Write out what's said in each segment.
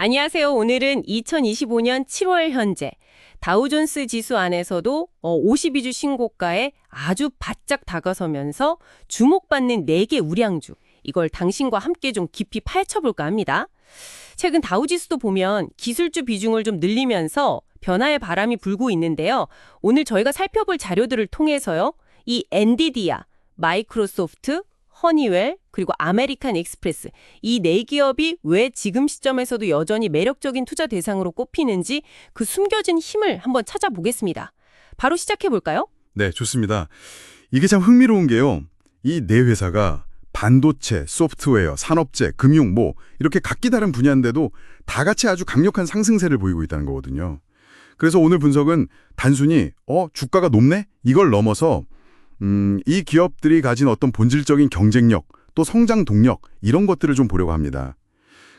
안녕하세요. 오늘은 2025년 7월 현재 다우존스 지수 안에서도 52주 신고가에 아주 바짝 다가서면서 주목받는 4개 우량주. 이걸 당신과 함께 좀 깊이 파헤쳐볼까 합니다. 최근 다우지수도 보면 기술주 비중을 좀 늘리면서 변화의 바람이 불고 있는데요. 오늘 저희가 살펴볼 자료들을 통해서요. 이 엔비디아, 마이크로소프트, 허니웰, 그리고 아메리칸 익스프레스 이 4기업이 왜 지금 시점에서도 여전히 매력적인 투자 대상으로 꼽히는지 그 숨겨진 힘을 한번 찾아보겠습니다. 바로 시작해볼까요? 네, 좋습니다. 이게 참 흥미로운 게요. 이 네 회사가 반도체, 소프트웨어, 산업재, 금융 이렇게 각기 다른 분야인데도 다 같이 아주 강력한 상승세를 보이고 있다는 거거든요. 그래서 오늘 분석은 단순히 주가가 높네? 이걸 넘어서 이 기업들이 가진 어떤 본질적인 경쟁력, 또 성장 동력 이런 것들을 좀 보려고 합니다.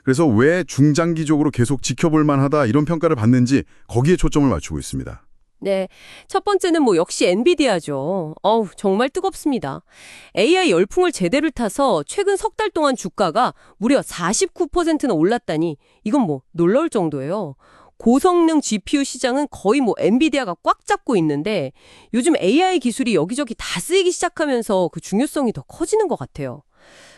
그래서 왜 중장기적으로 계속 지켜볼 만하다 이런 평가를 받는지 거기에 초점을 맞추고 있습니다. 네, 첫 번째는 역시 엔비디아죠. 정말 뜨겁습니다. AI 열풍을 제대로 타서 최근 석 달 동안 주가가 무려 49%나 올랐다니 이건 놀라울 정도예요. 고성능 GPU 시장은 거의 엔비디아가 꽉 잡고 있는데 요즘 AI 기술이 여기저기 다 쓰이기 시작하면서 그 중요성이 더 커지는 것 같아요.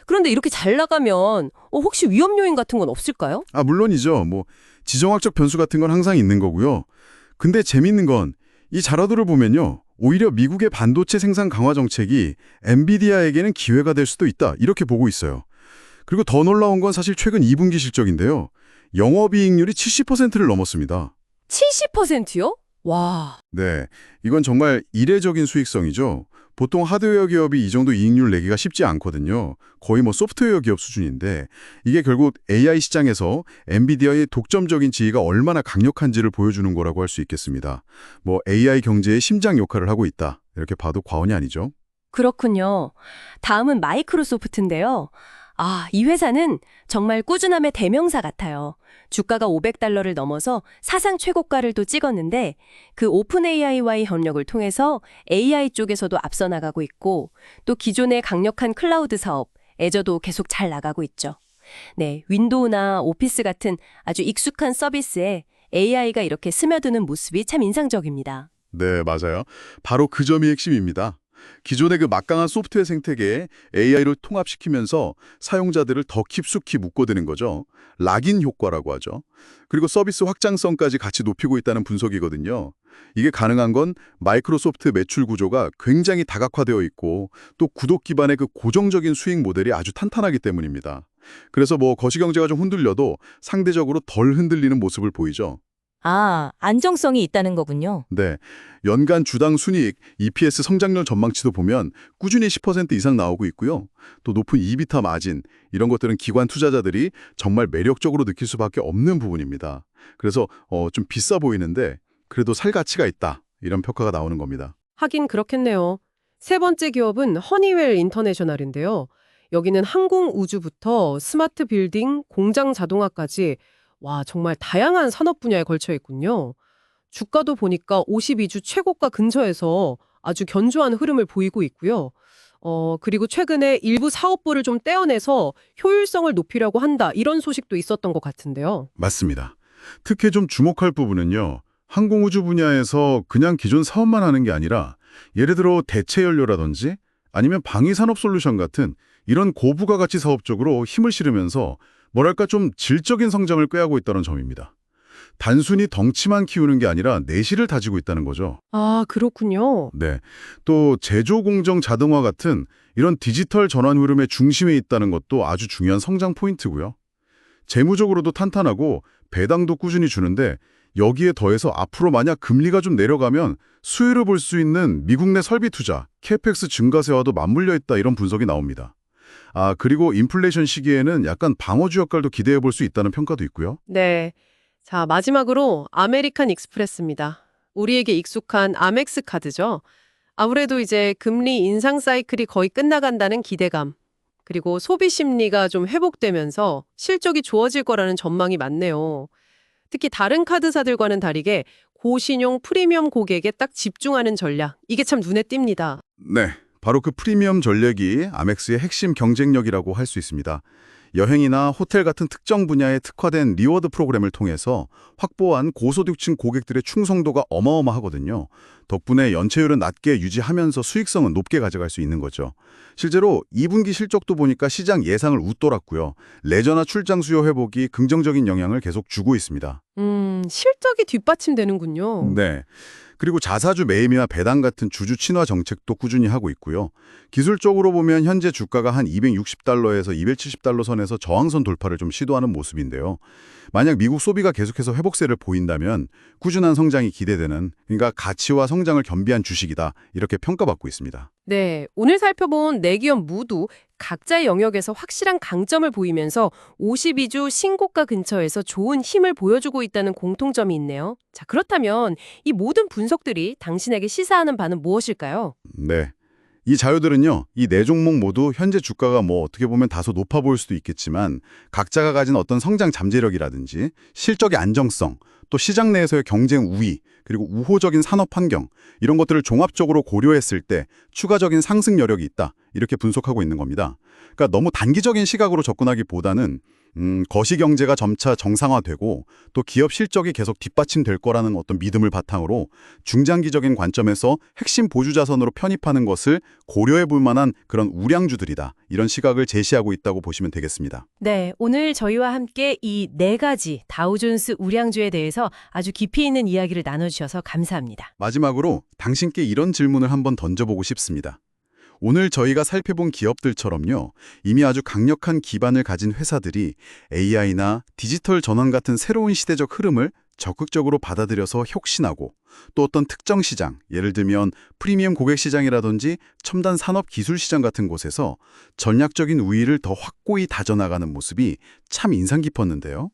그런데 이렇게 잘 나가면 혹시 위험 요인 같은 건 없을까요? 물론이죠. 지정학적 변수 같은 건 항상 있는 거고요. 근데 재밌는 건 이 자료들을 보면요. 오히려 미국의 반도체 생산 강화 정책이 엔비디아에게는 기회가 될 수도 있다. 이렇게 보고 있어요. 그리고 더 놀라운 건 사실 최근 2분기 실적인데요. 영업이익률이 70%를 넘었습니다. 70%요? 와. 네, 이건 정말 이례적인 수익성이죠. 보통 하드웨어 기업이 이 정도 이익률 내기가 쉽지 않거든요. 거의 소프트웨어 기업 수준인데 이게 결국 AI 시장에서 엔비디아의 독점적인 지위가 얼마나 강력한지를 보여주는 거라고 할 수 있겠습니다. AI 경제의 심장 역할을 하고 있다. 이렇게 봐도 과언이 아니죠. 그렇군요. 다음은 마이크로소프트인데요. 이 회사는 정말 꾸준함의 대명사 같아요. 주가가 $500를 넘어서 사상 최고가를 또 찍었는데 그 오픈 AI와의 협력을 통해서 AI 쪽에서도 앞서 나가고 있고 또 기존의 강력한 클라우드 사업, 애저도 계속 잘 나가고 있죠. 네, 윈도우나 오피스 같은 아주 익숙한 서비스에 AI가 이렇게 스며드는 모습이 참 인상적입니다. 네, 맞아요. 바로 그 점이 핵심입니다. 기존의 그 막강한 소프트웨어 생태계에 AI를 통합시키면서 사용자들을 더 깊숙이 묶어드는 거죠. 락인 효과라고 하죠. 그리고 서비스 확장성까지 같이 높이고 있다는 분석이거든요. 이게 가능한 건 마이크로소프트 매출 구조가 굉장히 다각화되어 있고 또 구독 기반의 그 고정적인 수익 모델이 아주 탄탄하기 때문입니다. 그래서 거시경제가 좀 흔들려도 상대적으로 덜 흔들리는 모습을 보이죠. 안정성이 있다는 거군요. 네, 연간 주당 순이익, EPS 성장률 전망치도 보면 꾸준히 10% 이상 나오고 있고요. 또 높은 이비타 마진, 이런 것들은 기관 투자자들이 정말 매력적으로 느낄 수밖에 없는 부분입니다. 그래서 좀 비싸 보이는데 그래도 살 가치가 있다, 이런 평가가 나오는 겁니다. 하긴 그렇겠네요. 세 번째 기업은 허니웰 인터내셔널인데요. 여기는 항공 우주부터 스마트 빌딩, 공장 자동화까지 정말 다양한 산업 분야에 걸쳐 있군요. 주가도 보니까 52주 최고가 근처에서 아주 견조한 흐름을 보이고 있고요. 그리고 최근에 일부 사업부를 좀 떼어내서 효율성을 높이려고 한다, 이런 소식도 있었던 것 같은데요. 맞습니다. 특히 좀 주목할 부분은요. 항공우주 분야에서 그냥 기존 사업만 하는 게 아니라 예를 들어 대체 연료라든지 아니면 방위산업 솔루션 같은 이런 고부가가치 사업 쪽으로 힘을 실으면서 좀 질적인 성장을 꾀하고 있다는 점입니다. 단순히 덩치만 키우는 게 아니라 내실을 다지고 있다는 거죠. 그렇군요. 네, 또 제조공정 자동화 같은 이런 디지털 전환 흐름의 중심에 있다는 것도 아주 중요한 성장 포인트고요. 재무적으로도 탄탄하고 배당도 꾸준히 주는데 여기에 더해서 앞으로 만약 금리가 좀 내려가면 수혜를 볼 수 있는 미국 내 설비 투자, 캐펙스 증가세와도 맞물려 있다, 이런 분석이 나옵니다. 그리고 인플레이션 시기에는 약간 방어주 역할도 기대해 볼 수 있다는 평가도 있고요. 네. 자, 마지막으로 아메리칸 익스프레스입니다. 우리에게 익숙한 아멕스 카드죠. 아무래도 이제 금리 인상 사이클이 거의 끝나간다는 기대감, 그리고 소비 심리가 좀 회복되면서 실적이 좋아질 거라는 전망이 많네요. 특히 다른 카드사들과는 다르게 고신용 프리미엄 고객에 딱 집중하는 전략, 이게 참 눈에 띕니다. 네, 바로 그 프리미엄 전략이 아멕스의 핵심 경쟁력이라고 할 수 있습니다. 여행이나 호텔 같은 특정 분야에 특화된 리워드 프로그램을 통해서 확보한 고소득층 고객들의 충성도가 어마어마하거든요. 덕분에 연체율은 낮게 유지하면서 수익성은 높게 가져갈 수 있는 거죠. 실제로 2분기 실적도 보니까 시장 예상을 웃돌았고요. 레저나 출장 수요 회복이 긍정적인 영향을 계속 주고 있습니다. 실적이 뒷받침되는군요. 네. 그리고 자사주 매입이나 배당 같은 주주 친화 정책도 꾸준히 하고 있고요. 기술적으로 보면 현재 주가가 한 260달러에서 270달러 선에서 저항선 돌파를 좀 시도하는 모습인데요. 만약 미국 소비가 계속해서 회복세를 보인다면 꾸준한 성장이 기대되는, 그러니까 가치와 성장을 겸비한 주식이다, 이렇게 평가받고 있습니다. 네, 오늘 살펴본 네 기업 모두 각자의 영역에서 확실한 강점을 보이면서 52주 신고가 근처에서 좋은 힘을 보여주고 있다는 공통점이 있네요. 자, 그렇다면 이 모든 분석들이 당신에게 시사하는 바는 무엇일까요? 네. 이 자료들은요, 이 네 종목 모두 현재 주가가 어떻게 보면 다소 높아 보일 수도 있겠지만 각자가 가진 어떤 성장 잠재력이라든지 실적의 안정성, 또 시장 내에서의 경쟁 우위, 그리고 우호적인 산업 환경, 이런 것들을 종합적으로 고려했을 때 추가적인 상승 여력이 있다, 이렇게 분석하고 있는 겁니다. 그러니까 너무 단기적인 시각으로 접근하기보다는 거시경제가 점차 정상화되고 또 기업 실적이 계속 뒷받침될 거라는 어떤 믿음을 바탕으로 중장기적인 관점에서 핵심 보유자선으로 편입하는 것을 고려해 볼 만한 그런 우량주들이다, 이런 시각을 제시하고 있다고 보시면 되겠습니다. 네, 오늘 저희와 함께 이 네 가지 다우존스 우량주에 대해서 아주 깊이 있는 이야기를 나눠주셔서 감사합니다. 마지막으로 당신께 이런 질문을 한번 던져보고 싶습니다. 오늘 저희가 살펴본 기업들처럼요, 이미 아주 강력한 기반을 가진 회사들이 AI나 디지털 전환 같은 새로운 시대적 흐름을 적극적으로 받아들여서 혁신하고 또 어떤 특정 시장, 예를 들면 프리미엄 고객 시장이라든지 첨단 산업 기술 시장 같은 곳에서 전략적인 우위를 더 확고히 다져나가는 모습이 참 인상 깊었는데요.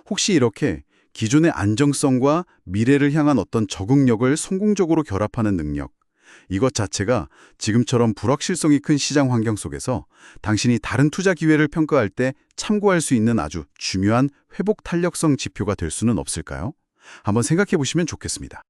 혹시 이렇게 기존의 안정성과 미래를 향한 어떤 적응력을 성공적으로 결합하는 능력, 이것 자체가 지금처럼 불확실성이 큰 시장 환경 속에서 당신이 다른 투자 기회를 평가할 때 참고할 수 있는 아주 중요한 회복 탄력성 지표가 될 수는 없을까요? 한번 생각해 보시면 좋겠습니다.